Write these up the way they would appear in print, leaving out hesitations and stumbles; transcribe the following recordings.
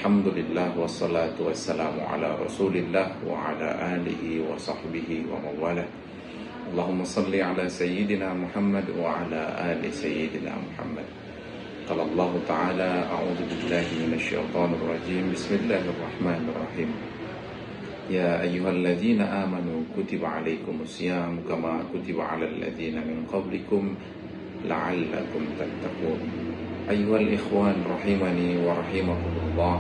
Alhamdulillah wassalatu wassalamu ala rasulillah wa ala alihi wa sahbihi wa mawalah. Allahumma salli ala sayyidina Muhammad wa ala ali sayyidina Muhammad. Qala Allah Ta'ala, a'udzu billahi minasyaitonir rajim. Bismillahirrahmanirrahim. Ya ayyuhalladzina amanu kutiba alaikumus syiyam kama kutiba alal ladzina min qablikum la'allakum tattaqun. Ayyuhal ikhwan rahimani wa rahimakumullah,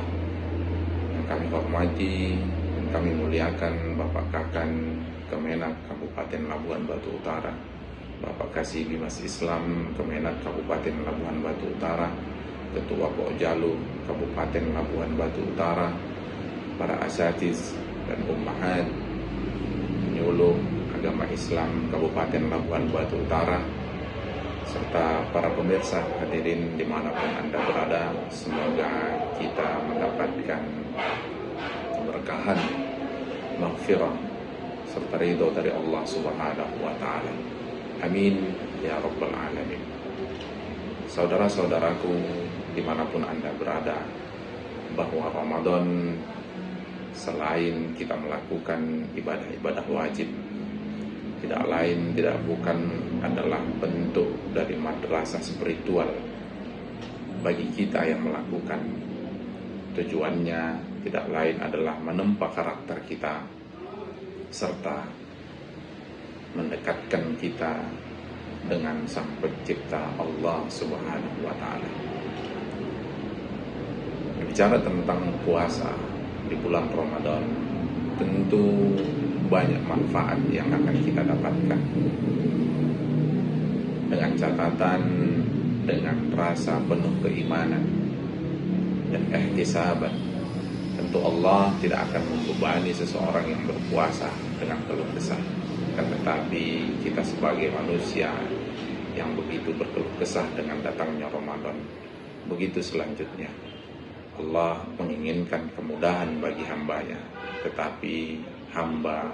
yang kami hormati dan kami muliakan Bapak Kakan Kemenak Kabupaten Labuhan Batu Utara, Bapak Kasih Bimas Islam Kemenak Kabupaten Labuhan Batu Utara, Ketua Pokjalu Kabupaten Labuhan Batu Utara, para asatiz dan ummahat penyuluh agama Islam Kabupaten Labuhan Batu Utara, serta para pemirsa hadirin dimanapun Anda berada. Semoga kita mendapatkan keberkahan, maghfirah, serta ridho dari Allah Subhanahu wa Ta'ala. Amin ya Rabbal Alamin. Saudara-saudaraku dimanapun Anda berada, bahwa Ramadan selain kita melakukan ibadah-ibadah wajib, tidak lain tidak bukan adalah bentuk dari madrasah spiritual bagi kita yang melakukan. Tujuannya tidak lain adalah menempa karakter kita serta mendekatkan kita dengan Sang Pencipta Allah Subhanahu wa Ta'ala. Bicara tentang puasa di bulan Ramadan, tentu banyak manfaat yang akan kita dapatkan. Dengan catatan, dengan rasa penuh keimanan dan ihtisaban, tentu Allah tidak akan membebani seseorang yang berpuasa dengan keluh kesah. Tetapi kita sebagai manusia yang begitu berkeluh kesah dengan datangnya Ramadan, begitu selanjutnya. Allah menginginkan kemudahan bagi hambanya, tetapi hamba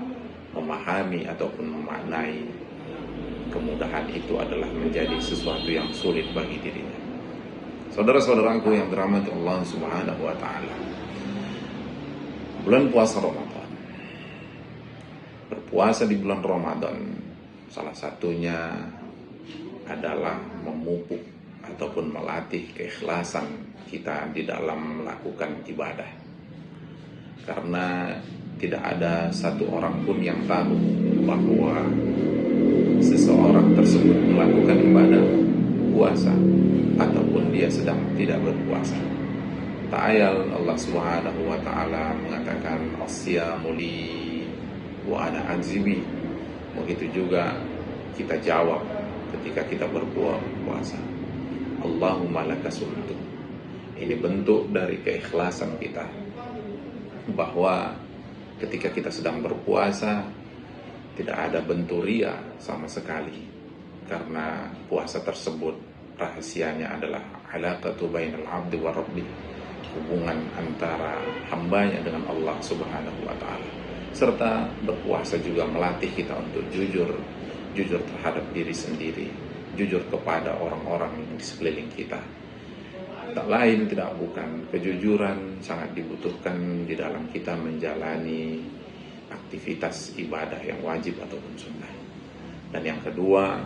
memahami ataupun memaknai kemudahan itu adalah menjadi sesuatu yang sulit bagi dirinya. Saudara-saudaraku yang dirahmati Allah Subhanahu wa Ta'ala, bulan puasa Ramadan, berpuasa di bulan Ramadan salah satunya adalah memupuk ataupun melatih keikhlasan kita di dalam melakukan ibadah. Karena tidak ada satu orang pun yang tahu bahwa seseorang tersebut melakukan ibadah puasa ataupun dia sedang tidak berpuasa. Ta'ayal Allah Subhanahu wa Ta'ala mengatakan as-siyamu li wa ana ajzibi. Begitu juga kita jawab ketika kita berpuasa, Allahumma laka sumtu. Ini bentuk dari keikhlasan kita bahwa ketika kita sedang berpuasa tidak ada bentuk ria sama sekali, karena puasa tersebut rahasianya adalah alaqatu bainal abdi wa rabbi, hubungan antara hambanya dengan Allah Subhanahu wa Ta'ala. Serta berpuasa juga melatih kita untuk jujur terhadap diri sendiri, jujur kepada orang-orang di sekeliling kita. Tak lain tidak bukan, kejujuran sangat dibutuhkan di dalam kita menjalani aktivitas ibadah yang wajib ataupun sunnah. Dan yang kedua,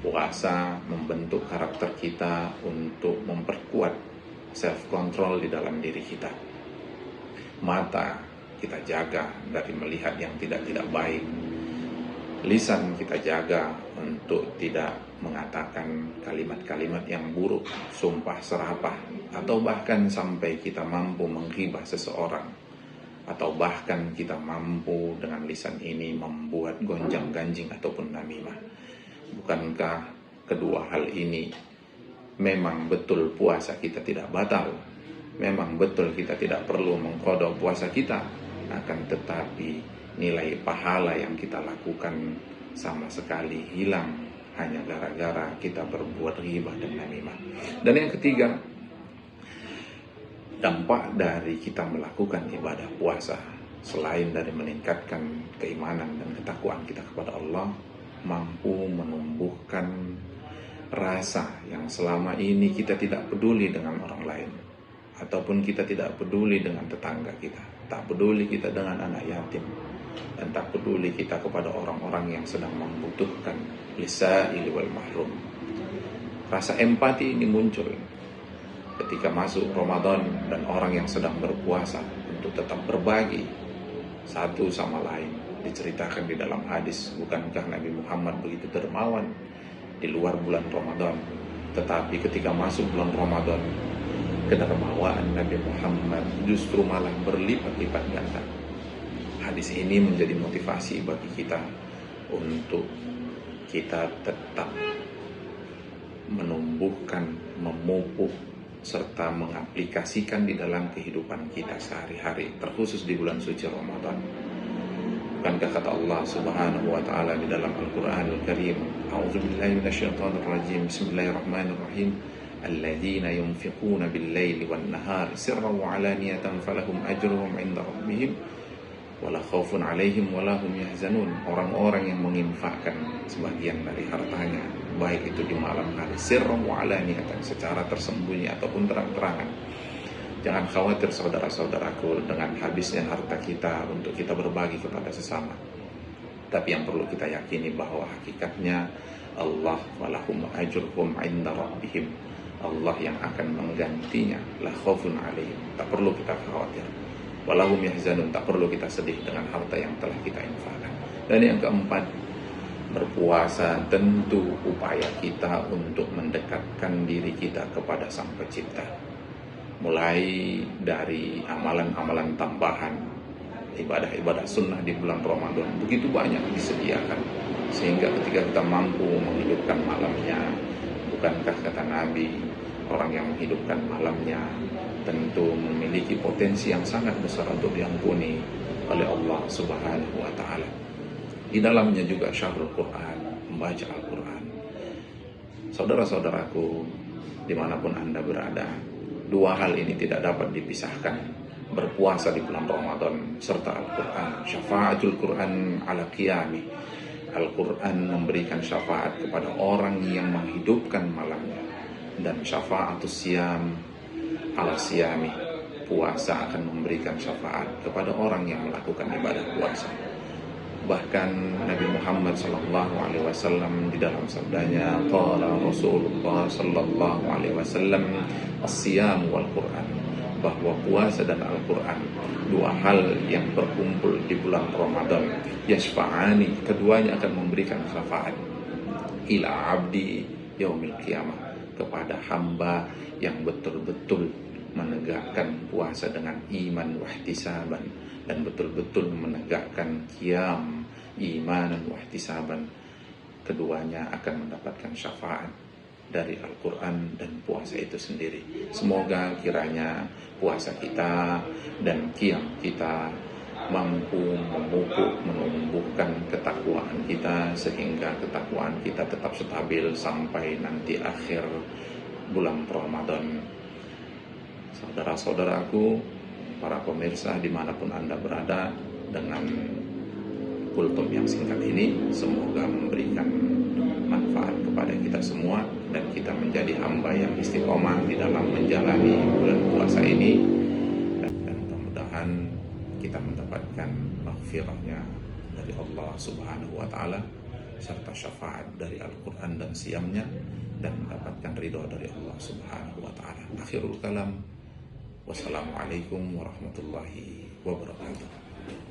puasa membentuk karakter kita untuk memperkuat self-control di dalam diri kita. Mata kita jaga dari melihat yang tidak baik. Lisan kita jaga untuk tidak mengatakan kalimat-kalimat yang buruk, sumpah serapah, atau bahkan sampai kita mampu menghibah seseorang, atau bahkan kita mampu dengan lisan ini membuat gonjang-ganjing ataupun namimah. Bukankah kedua hal ini memang betul puasa kita tidak batal? Memang betul kita tidak perlu mengqadha puasa kita, akan tetapi nilai pahala yang kita lakukan sama sekali hilang hanya gara-gara kita berbuat ghibah dan namimah. Dan yang ketiga, dampak dari kita melakukan ibadah puasa selain dari meningkatkan keimanan dan ketakwaan kita kepada Allah, mampu menumbuhkan rasa yang selama ini kita tidak peduli dengan orang lain, ataupun kita tidak peduli dengan tetangga kita, tak peduli kita dengan anak yatim, dan tak peduli kita kepada orang-orang yang sedang membutuhkan, lisa'il wal mahrum. Rasa empati ini muncul ketika masuk Ramadan dan orang yang sedang berpuasa untuk tetap berbagi satu sama lain. Diceritakan di dalam hadis, bukankah Nabi Muhammad begitu dermawan di luar bulan Ramadan, tetapi ketika masuk bulan Ramadan, kedermawaan Nabi Muhammad justru malah berlipat-lipat ganda. Hadis ini menjadi motivasi bagi kita untuk kita tetap menumbuhkan, memupuk, serta mengaplikasikan di dalam kehidupan kita sehari-hari, terkhusus di bulan suci Ramadan. Bukankah kata Allah Subhanahu wa taala di dalam Al-Qur'anul Karim, A'udzubillahi minasyaitonir rajim, Bismillahirrahmanirrahim, alladzina yunfiquna bil-laili wan-nahari sirran wa 'alaniyatan falahum ajruhum 'inda rabbihim wala khaufun 'alaihim wala hum yahzanun. Orang-orang yang menginfakkan sebagian dari hartanya, baik itu di malam hari, sirran wa 'alaniyatan, secara tersembunyi ataupun terang-terangan. Jangan khawatir saudara-saudaraku dengan habisnya harta kita untuk kita berbagi kepada sesama. Tapi yang perlu kita yakini bahwa hakikatnya Allah walahum ajruhum 'inda rabbihim, Allah yang akan menggantinya. La khaufun 'alaihim, tak perlu kita khawatir. Walahum yahzanun, tak perlu kita sedih dengan harta yang telah kita infakkan. Dan yang keempat, berpuasa tentu upaya kita untuk mendekatkan diri kita kepada Sang Pencipta. Mulai dari amalan-amalan tambahan, ibadah-ibadah sunnah di bulan Ramadan begitu banyak disediakan, sehingga ketika kita mampu menghidupkan malamnya, bukankah kata Nabi, orang yang menghidupkan malamnya tentu memiliki potensi yang sangat besar untuk diampuni oleh Allah Subhanahu wa taala. Di dalamnya juga syahrul Quran, membaca Al-Quran. Saudara-saudaraku, dimanapun Anda berada, dua hal ini tidak dapat dipisahkan. Berpuasa di bulan Ramadan serta Al-Quran. Syafa'atul Quran ala qiyami. Al-Quran memberikan syafaat kepada orang yang menghidupkan malamnya. Dan syafa'atus siyam ala siyami. Puasa akan memberikan syafaat kepada orang yang melakukan ibadah puasa. Bahkan Nabi Muhammad SAW di dalam sabdanya, qala Rasulullah SAW, as-siyam wal Quran, bahwa puasa dan Al-Quran, dua hal yang berkumpul di bulan Ramadan, yashfa'ani, keduanya akan memberikan syafaat ila abdi yaumil qiyamah, kepada hamba yang betul-betul menegakkan puasa dengan iman wahtisaban, dan betul-betul menegakkan qiyam imanan wahtisaban. Keduanya akan mendapatkan syafaat dari Al-Quran dan puasa itu sendiri. Semoga kiranya puasa kita dan qiyam kita mampu memupuk, menumbuhkan ketakwaan kita, sehingga ketakwaan kita tetap stabil sampai nanti akhir bulan Ramadan. Saudara-saudaraku, para pemirsa dimanapun Anda berada, dengan kultum yang singkat ini semoga memberikan manfaat kepada kita semua, dan kita menjadi hamba yang istiqomah di dalam menjalani bulan puasa ini, dan mudah-mudahan kita mendapatkan maghfirahnya dari Allah Subhanahu wa taala, serta syafaat dari Al-Quran dan siyamnya, dan mendapatkan ridho dari Allah Subhanahu wa taala. Akhirul kalam, wassalamualaikum warahmatullahi wabarakatuh.